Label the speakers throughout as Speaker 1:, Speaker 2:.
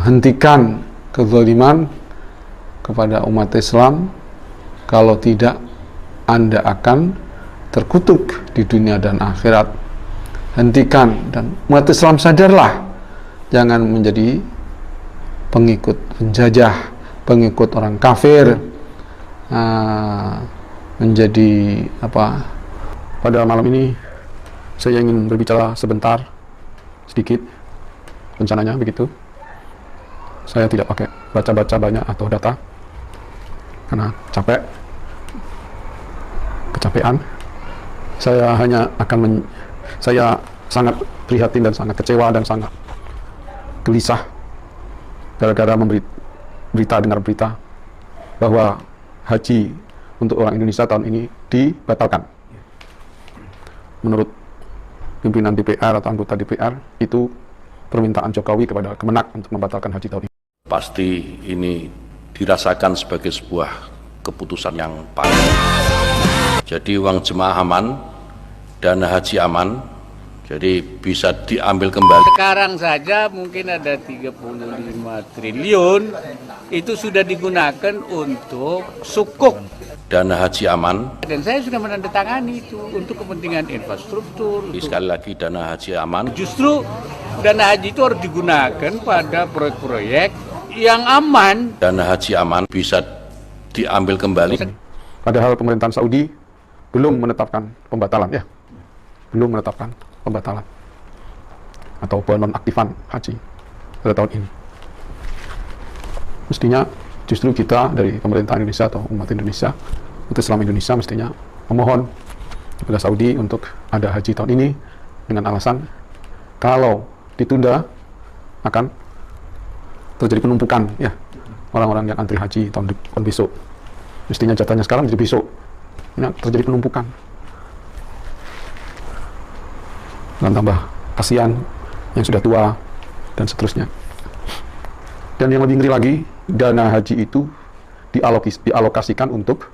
Speaker 1: hentikan kezaliman kepada umat Islam, kalau tidak Anda akan terkutuk di dunia dan akhirat. Hentikan, dan umat Islam sadarlah, jangan menjadi pengikut penjajah, pengikut orang kafir, menjadi apa. Pada malam ini saya ingin berbicara sebentar, sedikit, rencananya begitu. Saya tidak pakai baca-baca banyak atau data karena kecapean. Saya hanya akan saya sangat prihatin dan sangat kecewa dan sangat gelisah gara-gara dengar berita bahwa haji untuk orang Indonesia tahun ini dibatalkan. Menurut pimpinan DPR atau anggota DPR, itu permintaan Jokowi kepada Kemenak untuk membatalkan haji tahun ini.
Speaker 2: Pasti ini dirasakan sebagai sebuah keputusan yang paling. Jadi uang jemaah aman, dana haji aman, jadi bisa diambil kembali.
Speaker 3: Sekarang saja mungkin ada 35 triliun, itu sudah digunakan untuk sukuk.
Speaker 2: Dana haji aman.
Speaker 3: Dan saya sudah menandatangani itu untuk kepentingan infrastruktur.
Speaker 2: Sekali lagi dana haji aman.
Speaker 3: Justru dana haji itu harus digunakan pada proyek-proyek yang aman.
Speaker 2: Dana haji aman bisa diambil kembali.
Speaker 1: Padahal pemerintahan Saudi belum menetapkan pembatalan, ya. Belum menetapkan pembatalan atau penonaktifan haji pada tahun ini. Mestinya justru kita dari pemerintah Indonesia atau umat Indonesia, umat Islam Indonesia, mestinya memohon kepada Saudi untuk ada haji tahun ini dengan alasan kalau ditunda akan terjadi penumpukan, ya, orang-orang yang antri haji tahun besok. Mestinya jatahnya sekarang jadi besok. Ini terjadi penumpukan. Dan tambah kasihan yang sudah tua dan seterusnya. Dan yang lebih ngeri lagi, dana haji itu dialokasikan untuk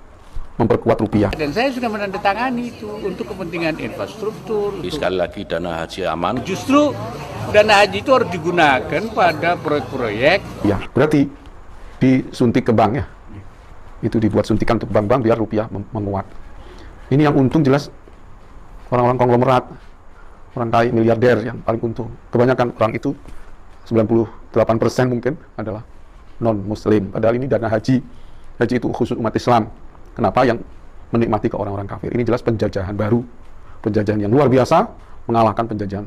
Speaker 1: memperkuat rupiah.
Speaker 3: Dan saya sudah menandatangani itu untuk kepentingan infrastruktur.
Speaker 2: Sekali lagi dana haji aman.
Speaker 3: Justru dana haji itu harus digunakan pada proyek-proyek.
Speaker 1: Ya, berarti disuntik ke bank, ya. Itu dibuat suntikan untuk bank-bank biar rupiah menguat. Ini yang untung jelas orang-orang konglomerat, orang kaya miliarder yang paling untung. Kebanyakan orang itu 98% mungkin adalah non-muslim. Padahal ini dana haji. Haji itu khusus umat Islam. Kenapa yang menikmati ke orang-orang kafir? Ini jelas penjajahan baru. Penjajahan yang luar biasa, mengalahkan penjajahan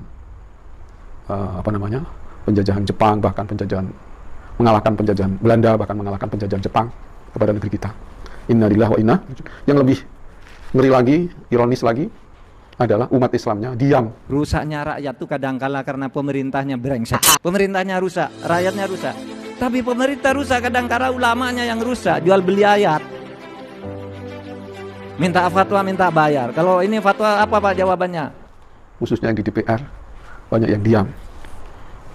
Speaker 1: penjajahan Jepang, bahkan mengalahkan penjajahan Belanda, bahkan mengalahkan penjajahan Jepang kepada negeri kita. Innalillahi wa inna. Yang lebih ngeri lagi, ironis lagi, adalah umat Islamnya diam.
Speaker 4: Rusaknya rakyat tuh kadangkala karena pemerintahnya brengsek. Pemerintahnya rusak, rakyatnya rusak. Tapi pemerintah rusak kadangkala ulamanya yang rusak, jual beli ayat. Minta fatwa, minta bayar. Kalau ini fatwa apa Pak jawabannya?
Speaker 1: Khususnya yang di DPR, banyak yang diam.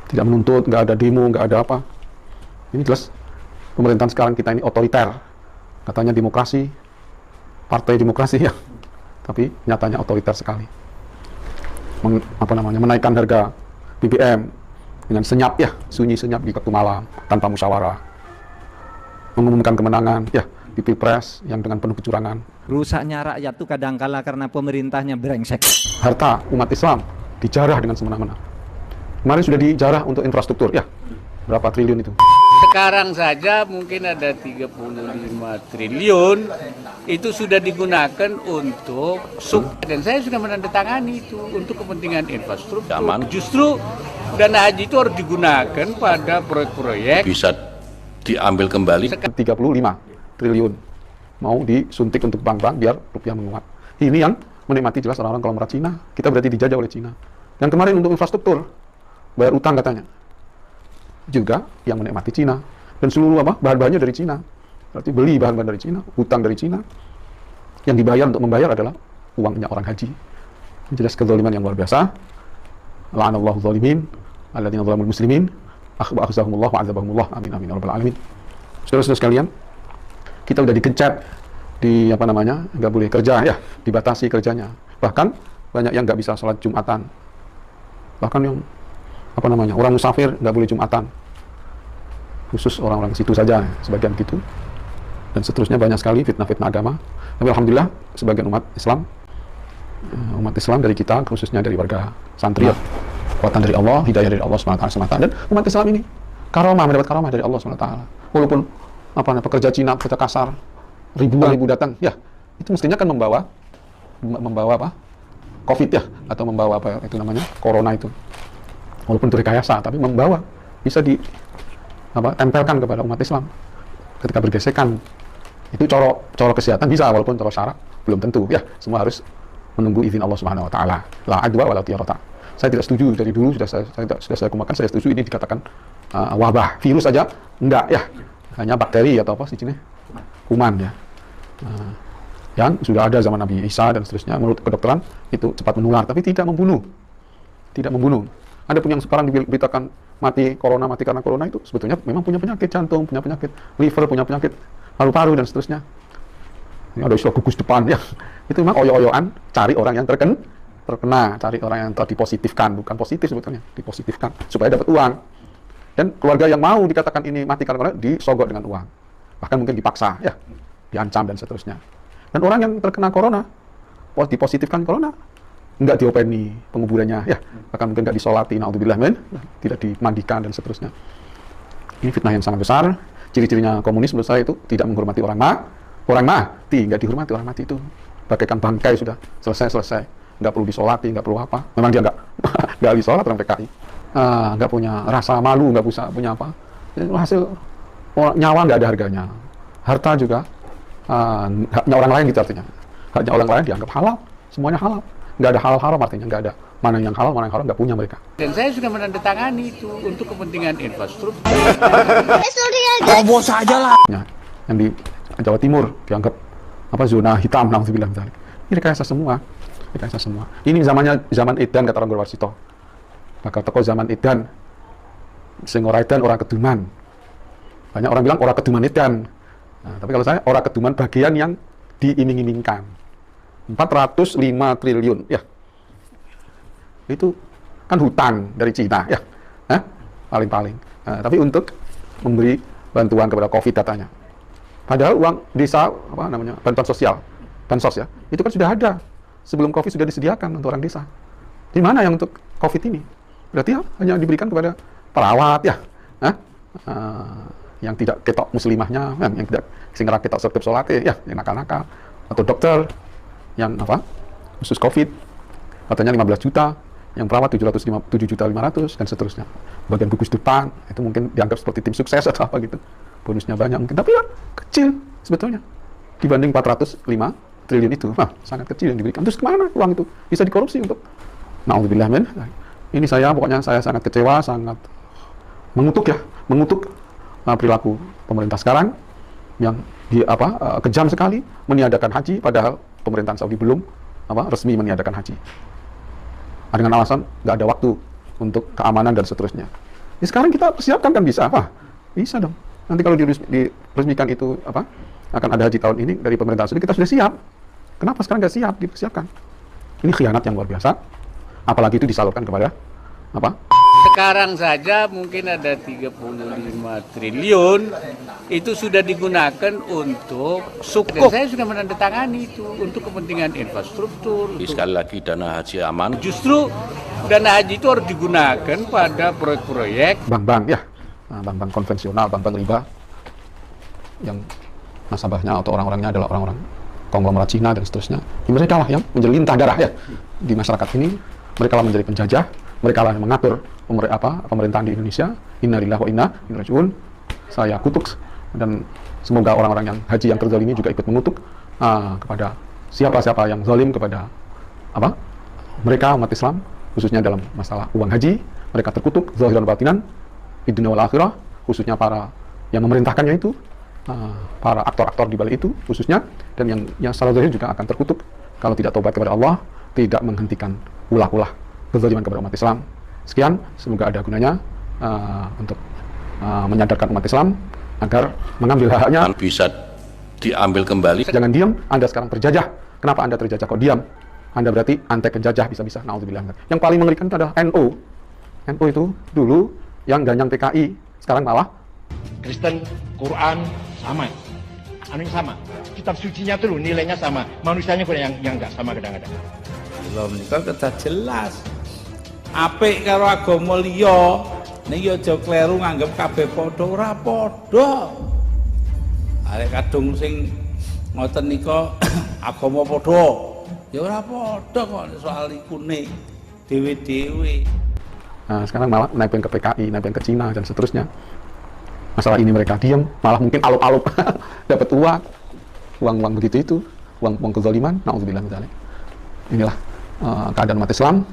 Speaker 1: Tidak menuntut, nggak ada demo, nggak ada apa. Ini jelas pemerintahan sekarang kita ini otoriter. Katanya demokrasi, partai demokrasi, ya. Tapi nyatanya otoriter sekali. Menaikkan harga BBM dengan senyap, ya, sunyi senyap di waktu malam tanpa musyawarah. Mengumumkan kemenangan, ya, di Pilpres yang dengan penuh kecurangan.
Speaker 4: Rusaknya rakyat tuh kadangkala karena pemerintahnya brengsek.
Speaker 1: Harta umat Islam dijarah dengan semena-mena. Kemarin sudah dijarah untuk infrastruktur, ya. Berapa triliun itu?
Speaker 3: Sekarang saja mungkin ada 35 triliun, itu sudah digunakan untuk sukuk. Dan saya sudah menandatangani itu untuk kepentingan infrastruktur.
Speaker 2: Aman.
Speaker 3: Justru dana haji itu harus digunakan pada proyek-proyek.
Speaker 2: Bisa diambil kembali.
Speaker 1: 35 triliun mau disuntik untuk bank-bank biar rupiah menguat. Ini yang menikmati jelas orang-orang konglomerat Cina. Kita berarti dijajah oleh Cina. Dan kemarin untuk infrastruktur, bayar utang katanya, juga yang menikmati Cina. Dan seluruh bahan-bahannya dari Cina. Berarti beli bahan-bahan dari Cina, utang dari Cina. Yang dibayar untuk membayar adalah uangnya orang haji. Ini jelas kezaliman yang luar biasa. La'anallahu zalimin, alladzina zalamul muslimin, akhzahumullah wa azabahumullah. Amin amin ya rabbal alamin. Saudara-saudara sekalian, kita udah dikecat, nggak boleh kerja, ya, dibatasi kerjanya. Bahkan banyak yang nggak bisa sholat Jumatan. Bahkan yang orang musafir nggak boleh Jumatan. khusus orang-orang situ saja, sebagian gitu. Dan seterusnya banyak sekali fitnah-fitnah agama. Tapi alhamdulillah sebagian umat Islam dari kita, khususnya dari warga santri, kekuatan dari Allah, hidayah dari Allah SWT semata. Dan umat Islam ini karomah, mendapat karomah dari Allah SWT. Walaupun pekerja Cina, pekerja kasar, ribu datang, ya itu mestinya kan membawa apa? COVID ya, atau membawa apa itu namanya, corona itu. Walaupun itu rekayasa, tapi membawa, bisa tempelkan kepada umat Islam. Ketika bergesekan, itu coro kesehatan bisa, walaupun coro syarak belum tentu. Ya, semua harus menunggu izin Allah Subhanahu Wa Taala. La adwa wala tiyarata. Saya tidak setuju dari dulu, sudah saya kumakan, saya setuju ini dikatakan wabah, virus saja enggak ya, hanya bakteri atau apa sih ini, kuman ya. Yang sudah ada zaman Nabi Isa dan seterusnya, menurut kedokteran itu cepat menular, tapi tidak membunuh. Ada pun yang sekarang diberitakan mati karena corona itu sebetulnya memang punya penyakit jantung, punya penyakit liver, punya penyakit paru-paru dan seterusnya. Ini ada istilah gugus depan ya. Itu memang oyo-oyoan cari orang yang terkena, cari orang yang dipositifkan, bukan positif sebetulnya, dipositifkan supaya dapat uang. Dan keluarga yang mau dikatakan ini mati karena corona disogok dengan uang. Bahkan mungkin dipaksa ya, diancam dan seterusnya. Dan orang yang terkena corona, dipositifkan corona, enggak diopeni penguburannya ya, bahkan mungkin enggak disolati, naudzubillah min, tidak dimandikan dan seterusnya. Ini fitnah yang sangat besar. Ciri-cirinya komunis menurut saya itu tidak menghormati orang mati, enggak dihormati orang mati itu bagaikan bangkai, sudah selesai, enggak perlu disolati, enggak perlu apa. Memang dia enggak ahli sholat orang PKI, enggak punya rasa malu, enggak punya apa. Hasil nyawa enggak ada harganya, harta juga haknya orang lain gitu, artinya haknya orang lain dianggap halal, semuanya halal. Nggak ada halal haram, artinya nggak ada mana yang halal, mana yang haram, nggak punya mereka.
Speaker 3: Dan saya sudah menandatangani itu untuk kepentingan infrastruktur.
Speaker 5: Robo saja lah.
Speaker 1: Ya, yang di Jawa Timur dianggap zona hitam, naudzubillah misalnya. Ini rekayasa semua. Ini zaman edan kata orang Gorwarsito. Bakal teko zaman edan, sing ora edan ora keduman. Banyak orang bilang ora keduman edan. Nah, tapi kalau saya ora keduman bagian yang diiming-imingkan. 405 triliun ya, itu kan hutang dari Cina ya, paling. Tapi untuk memberi bantuan kepada COVID katanya. Padahal uang desa bantuan sosial, bansos ya, itu kan sudah ada sebelum COVID, sudah disediakan untuk orang desa. Di mana yang untuk COVID ini? Berarti hanya diberikan kepada perawat ya, yang tidak ketok muslimahnya, yang tidak singkrak ketok sergap sholat ya, yang nakal-nakal, atau dokter yang khusus COVID katanya 15 juta, yang perawat 7.500.000 dan seterusnya. Bagian gugus depan itu mungkin dianggap seperti tim sukses atau apa gitu, bonusnya banyak mungkin, tapi ya kecil sebetulnya dibanding 405 triliun itu, sangat kecil yang diberikan. Terus kemana uang itu? Bisa dikorupsi untuk naudzubillah min. Ini saya sangat kecewa, sangat mengutuk perilaku pemerintah sekarang yang kejam sekali meniadakan haji, padahal pemerintahan Saudi belum resmi meniadakan haji. Dengan alasan nggak ada waktu untuk keamanan dan seterusnya. Ini sekarang kita persiapkan kan bisa, bisa dong. Nanti kalau diresmikan itu akan ada haji tahun ini dari pemerintah Saudi, kita sudah siap. Kenapa sekarang nggak siap dipersiapkan? Ini khianat yang luar biasa. Apalagi itu disalurkan kepada
Speaker 3: Sekarang saja mungkin ada 35 triliun itu sudah digunakan untuk sukuk. Saya sudah menandatangani itu untuk kepentingan infrastruktur.
Speaker 2: Sekali lagi dana haji aman.
Speaker 3: Justru dana haji itu harus digunakan pada proyek-proyek
Speaker 1: bank-bank ya, bank-bank konvensional, bank-bank riba yang nasabahnya atau orang-orangnya adalah orang-orang konglomerat Cina dan seterusnya. Mereka lah yang menjadi lintah darah ya di masyarakat ini. Mereka lah menjadi penjajah, mereka lah yang mengatur pemerintahan di Indonesia. Innalillahi wa inna ilaihi raji'un. Saya kutuk, dan semoga orang-orang yang haji yang terzalimi juga ikut mengutuk kepada siapa-siapa yang zalim kepada mereka umat Islam, khususnya dalam masalah uang haji. Mereka terkutuk zahiran batinan di dunia wal akhirah, khususnya para yang memerintahkannya itu, para aktor-aktor di balik itu khususnya, dan yang secara zahir juga akan terkutuk kalau tidak taubat kepada Allah, tidak menghentikan ulah-ulah kezaliman kepada umat Islam. Sekian, semoga ada gunanya untuk menyadarkan umat Islam agar mengambil haknya.
Speaker 2: Bisa diambil kembali.
Speaker 1: Jangan diam, Anda sekarang terjajah. Kenapa Anda terjajah kok diam? Anda berarti antek penjajah bisa-bisa. Naudzubillah. Yang paling mengerikan itu adalah NU. NU itu dulu yang ganyang PKI, sekarang malah
Speaker 6: Kristen, Quran sama, anu sama. Kitab sucinya tuh nilainya sama, manusianya pun yang nggak sama kadang-kadang.
Speaker 7: Lho menika kedah jelas. Apik karo agama liya, niki aja kleru nganggep kabeh padha, ora padha. Arek kadung sing ngoten nika agama padha, ya ora padha kok soal ikune dhewe-dhewe.
Speaker 1: Nah, sekarang malah naikkan ke PKI, naikkan ke Cina dan seterusnya. Masalah ini mereka diam, malah mungkin alup-alup dapat uang begitu itu, uang kezaliman. Nauzubillah min dzalik. Inilah keadaan umat Islam.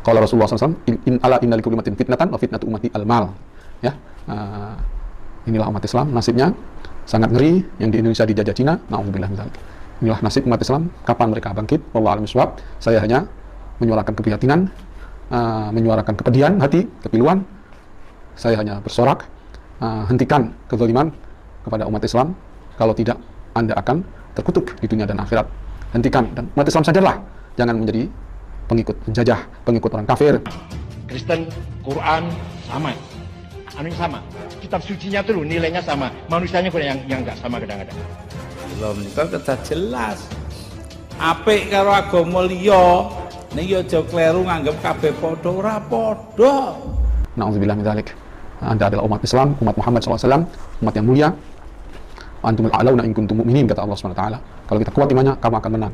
Speaker 1: Kalau Rasulullah SAW, inna likulli ummatin fitnatan wa fitnatu ummati al-mal. Ya, inilah umat Islam, nasibnya sangat ngeri. Yang di Indonesia dijajah Cina. Nauzubillah min dzalik. Inilah nasib umat Islam. Kapan mereka bangkit? Wallahu a'lam bishawab. Saya hanya menyuarakan keprihatinan, menyuarakan kepedihan hati, kepiluan. Saya hanya bersorak, hentikan kezaliman kepada umat Islam. Kalau tidak, Anda akan terkutuk di dunia dan akhirat. Hentikan, dan umat Islam sadarlah, jangan menjadi pengikut penjajah, pengikut orang kafir.
Speaker 6: Kristen, Quran sama, anu sama. Kitab sucinya tuh nilainya sama, manusianya pun yang nggak sama kadang-kadang.
Speaker 7: Lho menika kedah jelas. Apik karo agama liya, niki aja kleru nganggep kabeh padha, ora padha.
Speaker 1: Nauzubillah min dzalik. Anda adalah umat Islam, umat Muhammad SAW, umat yang mulia. Antumul a'launa in kuntum mu'minin, kata Allah SWT. Kalau kita kuat imannya, kamu akan menang.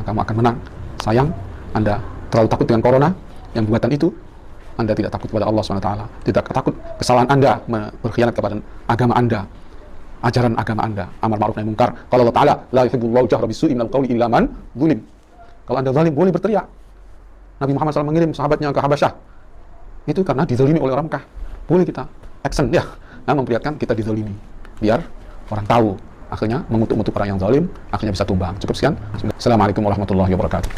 Speaker 1: Kamu akan menang. Sayang, Anda terlalu takut dengan corona. Yang buatan itu, Anda tidak takut kepada Allah SWT. Tidak takut kesalahan Anda berkhianat kepada agama Anda, ajaran agama Anda, amar ma'ruf nahi munkar. Kalau Allah Ta'ala, la yuhibbullahu jahra bisu'i minal qawli illa man zulim. Kalau Anda zalim, boleh berteriak. Nabi Muhammad SAW mengirim sahabatnya ke Habasyah. Itu karena dizalimi oleh orang Mekah. Boleh kita action ya, memperlihatkan kita dizalimi, biar orang tahu. Akhirnya mengutuk-ngutuk orang yang zalim, akhirnya bisa tumbang. Cukup sekian. Assalamualaikum warahmatullahi wabarakatuh.